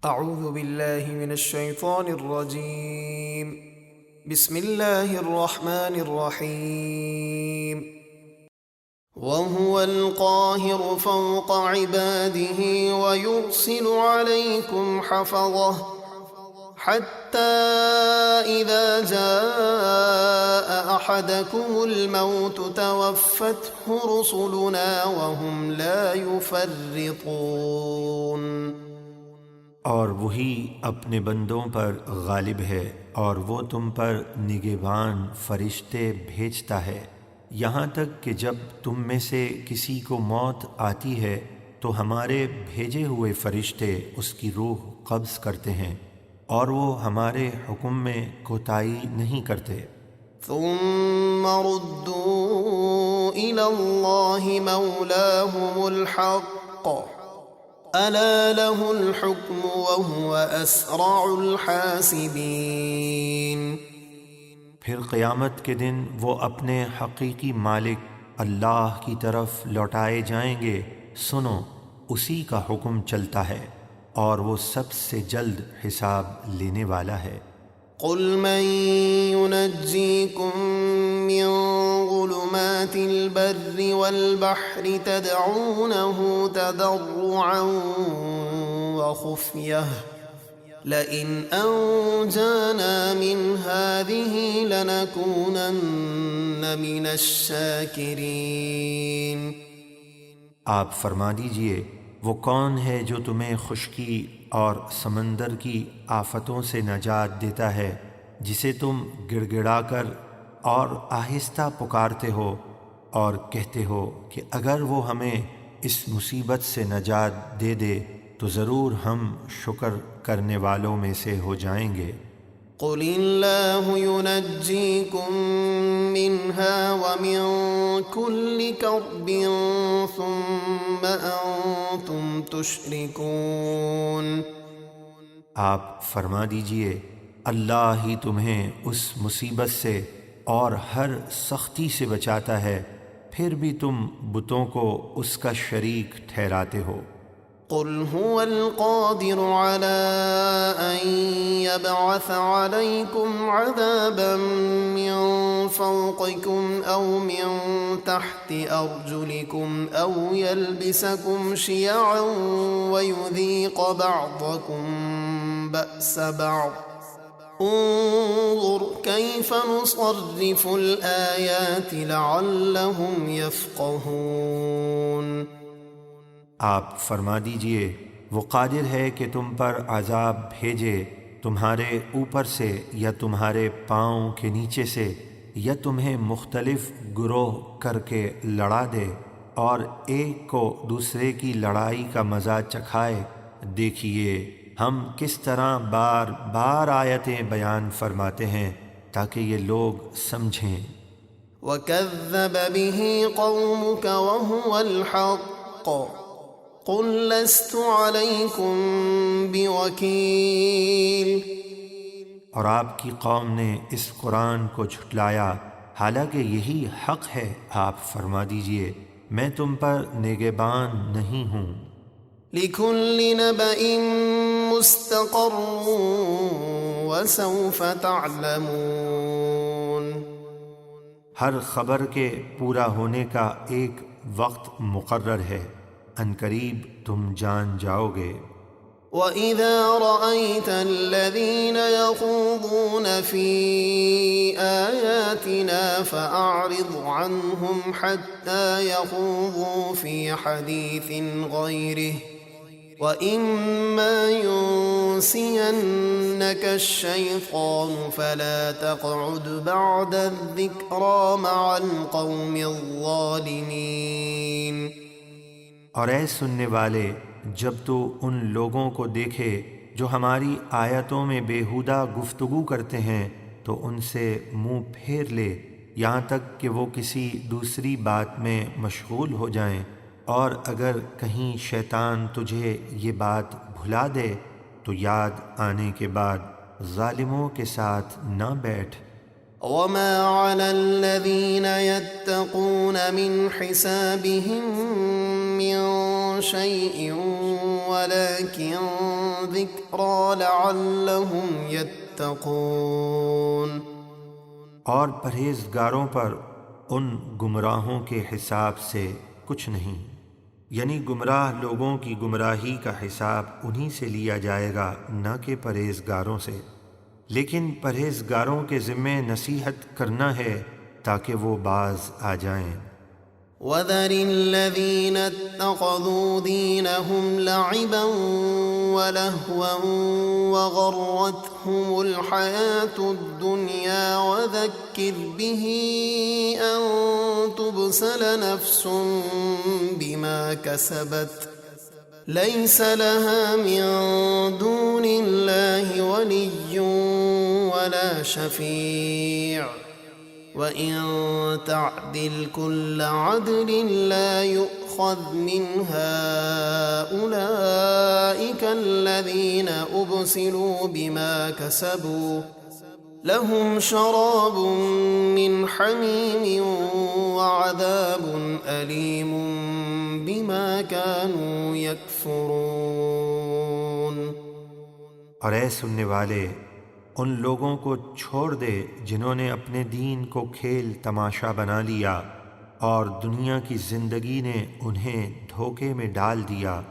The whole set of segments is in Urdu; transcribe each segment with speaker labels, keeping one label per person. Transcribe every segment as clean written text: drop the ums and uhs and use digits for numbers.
Speaker 1: اعوذ باللہ من الشیطان الرجیم بسم اللہ الرحمن الرحیم وهو القاهر فوق عباده ويرسل عليكم حفظه حتى إذا جاء أحدكم الموت توفته رسلنا وهم لا يفرطون۔
Speaker 2: اور وہی اپنے بندوں پر غالب ہے اور وہ تم پر نگہبان فرشتے بھیجتا ہے یہاں تک کہ جب تم میں سے کسی کو موت آتی ہے تو ہمارے بھیجے ہوئے فرشتے اس کی روح قبض کرتے ہیں اور وہ ہمارے حکم میں کوتاہی نہیں کرتے۔
Speaker 1: ثم ردوا إلى الله مولاهم الحق ألا له الحكم وهو أسرع الحاسبين۔
Speaker 2: پھر قیامت کے دن وہ اپنے حقیقی مالک اللہ کی طرف لوٹائے جائیں گے، سنو اسی کا حکم چلتا ہے اور وہ سب سے جلد حساب لینے والا ہے۔
Speaker 1: قل من ينجيكم من ظلمات البر والبحر تدعونه تضرعا وخفية لئن أنجانا من هذه لنكونن من الشاكرين۔
Speaker 2: آپ فرما دیجئے وہ کون ہے جو تمہیں خشکی اور سمندر کی آفتوں سے نجات دیتا ہے جسے تم گڑ کر اور آہستہ پکارتے ہو اور کہتے ہو کہ اگر وہ ہمیں اس مصیبت سے نجات دے دے تو ضرور ہم شکر کرنے والوں میں سے ہو جائیں گے۔
Speaker 1: قل اللہ ينجيكم منها ومن كل كرب ثم أنتم تشركون۔
Speaker 2: آپ فرما دیجئے اللہ ہی تمہیں اس مصیبت سے اور ہر سختی سے بچاتا ہے، پھر بھی تم بتوں کو اس کا شریک ٹھہراتے ہو۔
Speaker 1: قل هو القادر على أن يبعث عليكم عذابا من فوقكم أو من تحت أرجلكم أو يلبسكم شيعا ويذيق بعضكم بأس بعض انظر كيف نصرف الآيات لعلهم يفقهون۔
Speaker 2: آپ فرما دیجئے وہ قادر ہے کہ تم پر عذاب بھیجے تمہارے اوپر سے یا تمہارے پاؤں کے نیچے سے یا تمہیں مختلف گروہ کر کے لڑا دے اور ایک کو دوسرے کی لڑائی کا مزہ چکھائے۔ دیکھیے ہم کس طرح بار بار آیتیں بیان فرماتے ہیں تاکہ یہ لوگ سمجھیں۔
Speaker 1: وَكَذَّبَ بِهِ قَوْمُكَ وَهُوَ الْحَقُّ قُلْ لَسْتُ عَلَيْكُمْ بِوَكِيلٍ۔
Speaker 2: اور آپ کی قوم نے اس قرآن کو جھٹلایا حالانکہ یہی حق ہے، آپ فرما دیجئے میں تم پر نگہبان نہیں ہوں۔
Speaker 1: لِكُلِّ نَبَإٍ مُسْتَقَرٌّ وَسَوْفَ تَعْلَمُونَ۔
Speaker 2: ہر خبر کے پورا ہونے کا ایک وقت مقرر ہے، عنقریب تم جان جاؤ گے۔
Speaker 1: وَإِذَا رَأَيْتَ الَّذِينَ يَخُوضُونَ فِي آيَاتِنَا فَأَعْرِضْ عَنْهُمْ حَتَّى يَخُوضُوا فِي حَدِيثٍ غَيْرِهِ وَإِمَّا يُنْسِيَنَّكَ الشَّيْطَانُ فَلَا تَقْعُدْ بَعْدَ الذِّكْرَى مَعَ الْقَوْمِ الظَّالِمِينَ۔
Speaker 2: اور اے سننے والے جب تو ان لوگوں کو دیکھے جو ہماری آیتوں میں بیہودہ گفتگو کرتے ہیں تو ان سے منہ پھیر لے یہاں تک کہ وہ کسی دوسری بات میں مشغول ہو جائیں، اور اگر کہیں شیطان تجھے یہ بات بھلا دے تو یاد آنے کے بعد ظالموں کے ساتھ نہ بیٹھ۔
Speaker 1: وَمَا عَلَى الَّذِينَ يَتَّقُونَ مِنْ حِسَابِهِمْ مِنْ شَيْءٍ ولكن ذكرى لعلهم يتقون۔
Speaker 2: اور پرہیزگاروں پر ان گمراہوں کے حساب سے کچھ نہیں، یعنی گمراہ لوگوں کی گمراہی کا حساب انہی سے لیا جائے گا، نہ کہ پرہیزگاروں سے، لیکن پرہیزگاروں کے ذمے نصیحت کرنا ہے تاکہ وہ باز آ جائیں۔
Speaker 1: وَذَرِ الَّذِينَ اتَّخَذُوا دِينَهُمْ لَعِبًا وَلَهْوًا وَغَرَّتْهُمُ الْحَيَاةُ الدُّنْيَا وَذَكِّرْ بِهِ أَن تُبْسَلَ نَفْسٌ بِمَا كَسَبَتْ لَيْسَ لَهَا مِن دُونِ اللَّهِ وَلِيٌّ وَلَا شَفِيعٌ وَإِن تَعْدِلْ كُلَّ عَدْلٍ لَا يُؤْخَذْ مِنْهَا أُولَئِكَ الَّذِينَ أُبْسِلُوا بِمَا كَسَبُوا لَهُمْ شَرَابٌ مِّنْ حَمِيمٍ وَعَذَابٌ أَلِيمٌ بِمَا كَانُوا يَكْفُرُونَ۔
Speaker 2: اور اے سننے والے، ان لوگوں کو چھوڑ دے جنہوں نے اپنے دین کو کھیل تماشا بنا لیا اور دنیا کی زندگی نے انہیں دھوکے میں ڈال دیا،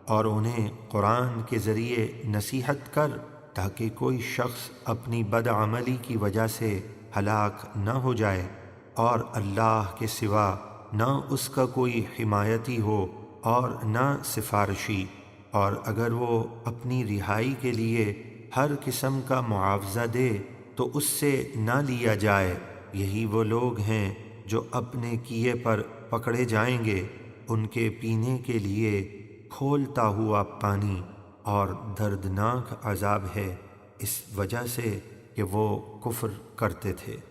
Speaker 2: اور انہیں قرآن کے ذریعے نصیحت کر تاکہ کوئی شخص اپنی بدعملی کی وجہ سے ہلاک نہ ہو جائے، اور اللہ کے سوا نہ اس کا کوئی حمایتی ہو اور نہ سفارشی، اور اگر وہ اپنی رہائی کے لیے ہر قسم کا معاوضہ دے تو اس سے نہ لیا جائے۔ یہی وہ لوگ ہیں جو اپنے کیے پر پکڑے جائیں گے، ان کے پینے کے لیے کھولتا ہوا پانی اور دردناک عذاب ہے، اس وجہ سے کہ وہ کفر کرتے تھے۔